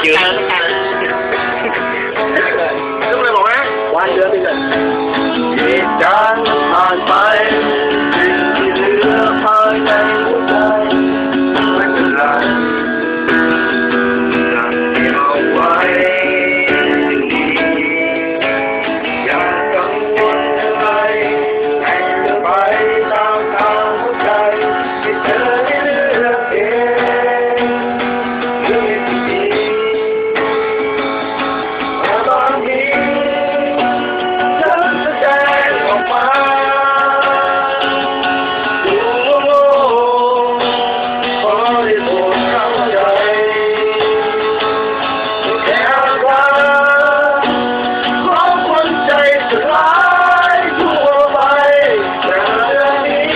ยืนต้องเลยบอกนะวันเดือนนึงเลยเหตุการณ์ผ่านไปสิ่งที่เหลือภายในหัวใจไม่เป็นไรจะเก็บเอาไว้อย่ากังวลอะไรให้เธอไปตามทางหัวใจที่เธอได้เลือกเองเรื่องที่ดีแต่บางทีเธอแสดงออกมาดูโง่พอได้โปรดเข้าใจแค่ว่าของคนใจสลายทั่วไปแต่เรื่องนี้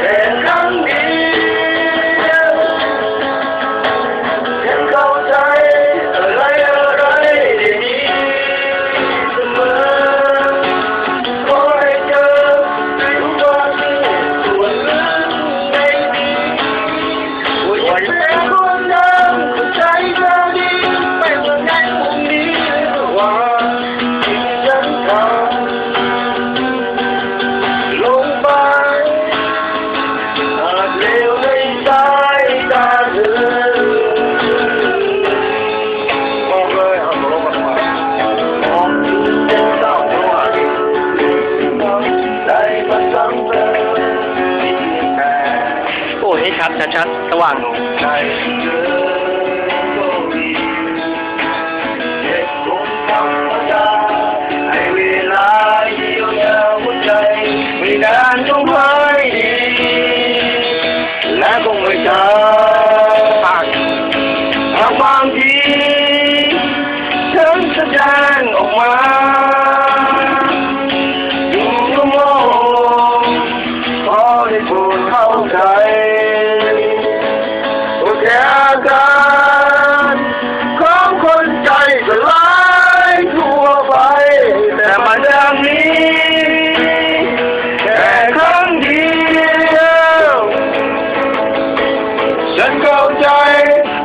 แค่ครั้งเดียวฉันเข้าใจอะไรได้ดีเสมอขอให้เธอรู้ว่าส่วนลึกในนี้ว่ายังเป็นคนเดิมเข้าใจเธอดีไม่ว่าในพรุ่งนี้หรือว่าที่ฉันทำลงไปอาจเลวในสายตาเธอมองเลยเอาตัวลงมาทำไมมองดูเส้นเศร้าจังหวะนี้ใจมันซ้ำเติมไม่เพียงแค่ โอ้ยให้ชัดสว่าง ใจเธอโชคดีเด็กคนธรรมดาให้เวลาเยียวยาหัวใจไม่นานก็หายดีและคงไม่ช้าถ้าบางทีฉันแสดงออกมาดูโง่ขอได้โปรดเข้าใจว่าแค่อาการของคนใจสลายทั่วไปแต่มาอย่างนี้แค่ครั้งเดียวฉันเข้าใจ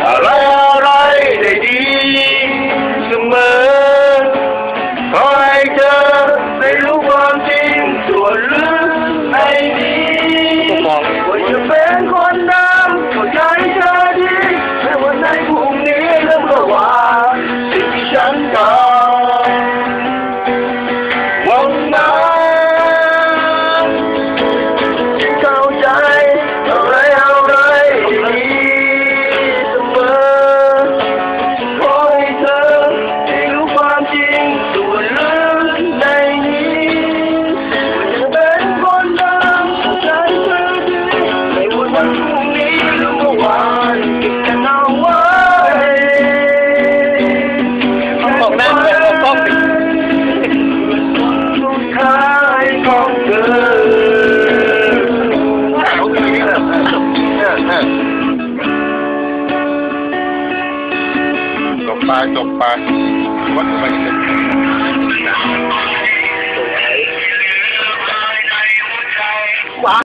อะไรได้ดีเสมอขอให้เธอได้รู้ความจริงส่วนลึกในนี้ว่าจะเป็นคนเดิมเข้าใจเธอดีไม่ว่าในพรุ่งนี้หรือเมื่อวานสิ่งที่ฉันทำวันนั้นฉันเข้าใจอะไรดีเสมอขอให้เธอได้รู้ความจริงส่วนลึกในนี้ว่าจะเป็นคนเดิมเข้าใจเธอดีไม่ว่าวันพรุ่งนี้หรือเมื่อวานเก็บกันเอาไว้ บอกหน้าเพื่อนบอกกล้องดิ สุดท้ายของเธอจบไปวัดไป